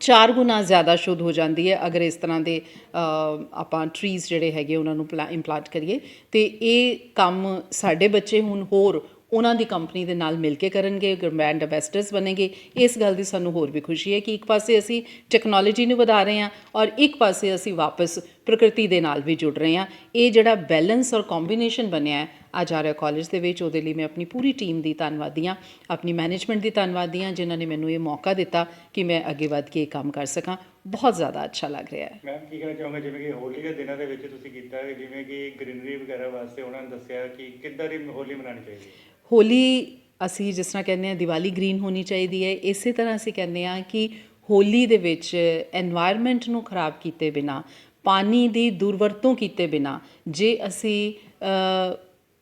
4 ਗੁਣਾ ਜ਼ਿਆਦਾ ਸ਼ੁੱਧ ਹੋ ਜਾਂਦੀ ਹੈ ਅਗਰ ਇਸ ਤਰ੍ਹਾਂ ਦੇ ਆਪਾਂ ਟਰੀਜ਼ ਜਿਹੜੇ ਹੈਗੇ ਉਹਨਾਂ ਨੂੰ ਇੰਪਲਾਂਟ ਕਰੀਏ। ਅਤੇ ਇਹ ਕੰਮ ਸਾਡੇ ਬੱਚੇ ਹੁਣ ਹੋਰ ਉਹਨਾਂ ਦੀ ਕੰਪਨੀ ਦੇ ਨਾਲ ਮਿਲ ਕੇ ਕਰਨਗੇ, ਬ੍ਰਾਂਡ ਅੰਬੈਸਡਰਸ ਬਣਨਗੇ। ਇਸ ਗੱਲ ਦੀ ਸਾਨੂੰ ਹੋਰ ਵੀ ਖੁਸ਼ੀ ਹੈ ਕਿ ਇੱਕ ਪਾਸੇ ਅਸੀਂ ਟੈਕਨੋਲੋਜੀ ਨੂੰ ਵਧਾ ਰਹੇ ਹਾਂ ਔਰ ਇੱਕ ਪਾਸੇ ਅਸੀਂ ਵਾਪਸ ਪ੍ਰਕਿਰਤੀ ਦੇ ਨਾਲ ਵੀ ਜੁੜ ਰਹੇ ਹਾਂ। ਇਹ ਜਿਹੜਾ ਬੈਲੈਂਸ ਔਰ ਕੰਬੀਨੇਸ਼ਨ ਬਣਿਆ ਹੈ ਅੱਜ ਆਰਿਆ ਕਾਲਜ ਦੇ ਵਿੱਚ, ਉਹਦੇ ਲਈ ਮੈਂ ਆਪਣੀ ਪੂਰੀ ਟੀਮ ਦੀ ਧੰਨਵਾਦੀ ਹਾਂ, ਆਪਣੀ ਮੈਨੇਜਮੈਂਟ ਦੀ ਧੰਨਵਾਦੀ ਹਾਂ, ਜਿਨ੍ਹਾਂ ਨੇ ਮੈਨੂੰ ਇਹ ਮੌਕਾ ਦਿੱਤਾ ਕਿ ਮੈਂ ਅੱਗੇ ਵੱਧ ਕੇ ਇਹ ਕੰਮ ਕਰ ਸਕਾਂ। ਬਹੁਤ ਜ਼ਿਆਦਾ ਅੱਛਾ ਲੱਗ ਰਿਹਾ ਹੈ। ਮੈਮ ਕੀ ਕਹਿਣਾ ਚਾਹੋਗੇ, ਜਿਵੇਂ ਕਿ ਹੋਲੀ ਦੇ ਦਿਨਾਂ ਦੇ ਵਿੱਚ ਤੁਸੀਂ ਕੀਤਾ, ਜਿਵੇਂ ਕਿ ਗ੍ਰੀਨਰੀ ਵਗੈਰਾ ਵਾਸਤੇ ਉਹਨਾਂ ਨੇ ਦੱਸਿਆ ਕਿ ਕਿੱਦਾਂ ਦੀ ਹੋਲੀ ਮਨਾਉਣੀ ਚਾਹੀਦੀ ਹੈ? ਹੋਲੀ ਅਸੀਂ ਜਿਸ ਤਰ੍ਹਾਂ ਕਹਿੰਦੇ ਹਾਂ ਦੀਵਾਲੀ ਗ੍ਰੀਨ ਹੋਣੀ ਚਾਹੀਦੀ ਹੈ, ਇਸੇ ਤਰ੍ਹਾਂ ਅਸੀਂ ਕਹਿੰਦੇ ਹਾਂ ਕਿ ਹੋਲੀ ਦੇ ਵਿੱਚ ਐਨਵਾਇਰਨਮੈਂਟ ਨੂੰ ਖਰਾਬ ਕੀਤੇ ਬਿਨਾਂ, ਪਾਣੀ ਦੀ ਦੁਰਵਰਤੋਂ ਕੀਤੇ ਬਿਨਾਂ, ਜੇ ਅਸੀਂ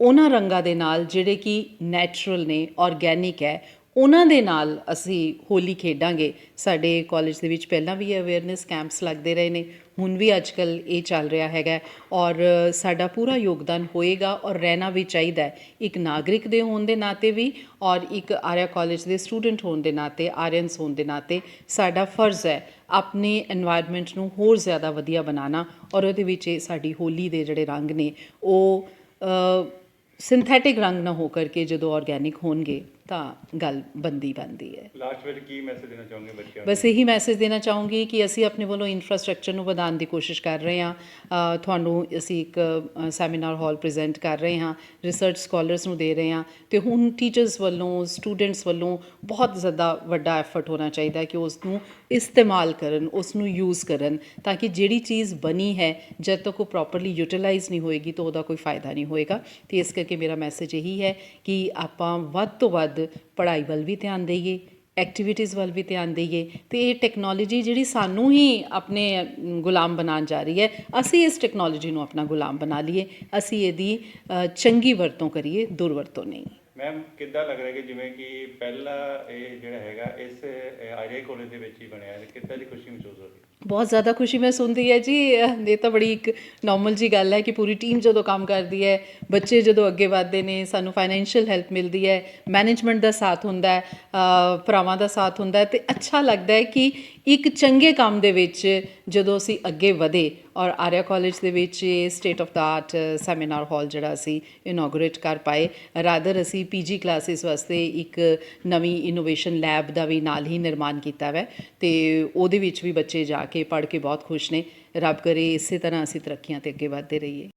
ਉਹਨਾਂ ਰੰਗਾਂ ਦੇ ਨਾਲ ਜਿਹੜੇ ਕਿ ਨੈਚੁਰਲ ਨੇ, ਔਰਗੈਨਿਕ ਹੈ, ਉਹਨਾਂ ਦੇ ਨਾਲ ਅਸੀਂ ਹੋਲੀ ਖੇਡਾਂਗੇ। ਸਾਡੇ ਕਾਲਜ ਦੇ ਵਿੱਚ ਪਹਿਲਾਂ ਵੀ ਅਵੇਅਰਨੈਸ ਕੈਂਪਸ ਲੱਗਦੇ ਰਹੇ ਨੇ, ਹੁਣ ਵੀ ਅੱਜ ਕੱਲ੍ਹ ਇਹ ਚੱਲ ਰਿਹਾ ਹੈਗਾ ਔਰ ਸਾਡਾ ਪੂਰਾ ਯੋਗਦਾਨ ਹੋਏਗਾ ਔਰ ਰਹਿਣਾ ਵੀ ਚਾਹੀਦਾ ਹੈ, ਇੱਕ ਨਾਗਰਿਕ ਦੇ ਹੋਣ ਦੇ ਨਾਤੇ ਵੀ ਔਰ ਇੱਕ ਆਰਿਆ ਕਾਲਜ ਦੇ ਸਟੂਡੈਂਟ ਹੋਣ ਦੇ ਨਾਤੇ, ਆਰੀਅਨਸ ਹੋਣ ਦੇ ਨਾਤੇ ਸਾਡਾ ਫਰਜ਼ ਹੈ ਆਪਣੇ ਐਨਵਾਇਰਨਮੈਂਟ ਨੂੰ ਹੋਰ ਜ਼ਿਆਦਾ ਵਧੀਆ ਬਣਾਉਣਾ ਔਰ ਉਹਦੇ ਵਿੱਚ ਸਾਡੀ ਹੋਲੀ ਦੇ ਜਿਹੜੇ ਰੰਗ ਨੇ ਉਹ ਸਿੰਥੈਟਿਕ ਰੰਗ ਨਾ ਹੋ ਕਰਕੇ ਜਦੋਂ ਔਰਗੈਨਿਕ ਹੋਣਗੇ ਤਾਂ ਗੱਲ ਬਣਦੀ ਹੈ। ਲਾਸਟ ਵਿੱਚ ਕੀ ਮੈਸੇਜ ਦੇਣਾ ਚਾਹੋਗੇ ਬੱਚਿਆਂ ਨੂੰ? ਬਸ ਇਹੀ ਮੈਸੇਜ ਦੇਣਾ ਚਾਹੂੰਗੀ ਕਿ ਅਸੀਂ ਆਪਣੇ ਵੱਲੋਂ ਇਨਫਰਾਸਟ੍ਰਕਚਰ ਨੂੰ ਵਧਾਉਣ ਦੀ ਕੋਸ਼ਿਸ਼ ਕਰ ਰਹੇ ਹਾਂ। ਤੁਹਾਨੂੰ ਅਸੀਂ ਇੱਕ ਸੈਮੀਨਾਰ ਹਾਲ ਪ੍ਰੈਜ਼ੈਂਟ ਕਰ ਰਹੇ ਹਾਂ, ਰਿਸਰਚ ਸਕਾਲਰਸ ਨੂੰ ਦੇ ਰਹੇ ਹਾਂ, ਅਤੇ ਹੁਣ ਟੀਚਰਸ ਵੱਲੋਂ, ਸਟੂਡੈਂਟਸ ਵੱਲੋਂ ਬਹੁਤ ਜ਼ਿਆਦਾ ਵੱਡਾ ਐਫਰਟ ਹੋਣਾ ਚਾਹੀਦਾ ਕਿ ਉਸ ਨੂੰ ਇਸਤੇਮਾਲ ਕਰਨ, ਉਸ ਨੂੰ ਯੂਜ਼ ਕਰਨ, ਤਾਂ ਕਿ ਜਿਹੜੀ ਚੀਜ਼ ਬਣੀ ਹੈ ਜਦ ਤੱਕ ਉਹ ਪ੍ਰੋਪਰਲੀ ਯੂਟੀਲਾਈਜ਼ ਨਹੀਂ ਹੋਏਗੀ ਤਾਂ ਉਹਦਾ ਕੋਈ ਫਾਇਦਾ ਨਹੀਂ ਹੋਏਗਾ। ਅਤੇ ਇਸ ਕਰਕੇ ਮੇਰਾ ਮੈਸੇਜ ਇਹੀ ਹੈ ਕਿ ਆਪਾਂ ਵੱਧ ਤੋਂ ਵੱਧ ਪੜ੍ਹਾਈ ਵੱਲ ਵੀ ਧਿਆਨ ਦੇਈਏ, ਐਕਟੀਵਿਟੀਜ਼ ਵੱਲ ਵੀ ਧਿਆਨ ਦੇਈਏ, ਅਤੇ ਇਹ ਟੈਕਨੋਲੋਜੀ ਜਿਹੜੀ ਸਾਨੂੰ ਹੀ ਆਪਣੇ ਗੁਲਾਮ ਬਣਾਉਣ ਜਾ ਰਹੀ ਹੈ, ਅਸੀਂ ਇਸ ਟੈਕਨੋਲੋਜੀ ਨੂੰ ਆਪਣਾ ਗੁਲਾਮ ਬਣਾ ਲਈਏ, ਅਸੀਂ ਇਹਦੀ ਚੰਗੀ ਵਰਤੋਂ ਕਰੀਏ, ਦੁਰਵਰਤੋਂ ਨਹੀਂ। ਮੈਮ ਕਿੱਦਾਂ ਲੱਗ ਰਿਹਾ ਕਿ ਜਿਵੇਂ ਕਿ ਪਹਿਲਾ ਇਹ ਜਿਹੜਾ ਹੈਗਾ ਇਸ ਆਰੀਆ ਕਾਲਜ ਦੇ ਵਿੱਚ ਹੀ ਬਣਿਆ ਹੈ, ਕਿੱਦਾਂ ਦੀ ਖੁਸ਼ੀ ਮਹਿਸੂਸ ਹੋ ਰਹੀ? ਬਹੁਤ ਜ਼ਿਆਦਾ ਖੁਸ਼ੀ ਮਹਿਸੂਸ ਹੁੰਦੀ ਹੈ ਜੀ। ਇਹ ਤਾਂ ਬੜੀ ਇੱਕ ਨੋਰਮਲ ਜੀ ਗੱਲ ਹੈ ਕਿ ਪੂਰੀ ਟੀਮ ਜਦੋਂ ਕੰਮ ਕਰਦੀ ਹੈ, ਬੱਚੇ ਜਦੋਂ ਅੱਗੇ ਵੱਧਦੇ ਨੇ, ਸਾਨੂੰ ਫਾਈਨੈਂਸ਼ੀਅਲ ਹੈਲਪ ਮਿਲਦੀ ਹੈ, ਮੈਨੇਜਮੈਂਟ ਦਾ ਸਾਥ ਹੁੰਦਾ ਹੈ, ਭਰਾਵਾਂ ਦਾ ਸਾਥ ਹੁੰਦਾ ਹੈ, ਅਤੇ ਅੱਛਾ ਲੱਗਦਾ ਹੈ ਕਿ ਇੱਕ ਚੰਗੇ ਕੰਮ ਦੇ ਵਿੱਚ ਜਦੋਂ ਅਸੀਂ ਅੱਗੇ ਵਧੇ ਔਰ ਆਰਿਆ ਕਾਲਜ ਦੇ ਵਿੱਚ state of the art seminar hall ਜਿਹੜਾ ਅਸੀਂ ਇਨੋਗਰੇਟ ਕਰ ਪਾਏ। ਰਾਦਰ ਅਸੀਂ PG ਕਲਾਸਿਸ ਵਾਸਤੇ ਇੱਕ ਨਵੀਂ ਇਨੋਵੇਸ਼ਨ ਲੈਬ ਦਾ ਵੀ ਨਾਲ ਹੀ ਨਿਰਮਾਣ ਕੀਤਾ ਵੈ, ਅਤੇ ਉਹਦੇ ਵਿੱਚ ਵੀ ਬੱਚੇ ਜਾ ਕੇ ਪੜ੍ਹ ਕੇ ਬਹੁਤ ਖੁਸ਼ ਨੇ। ਰੱਬ ਕਰੇ ਇਸੇ ਤਰ੍ਹਾਂ ਅਸੀਂ ਤਰੱਕੀਆਂ 'ਤੇ ਅੱਗੇ ਵੱਧਦੇ ਰਹੀਏ।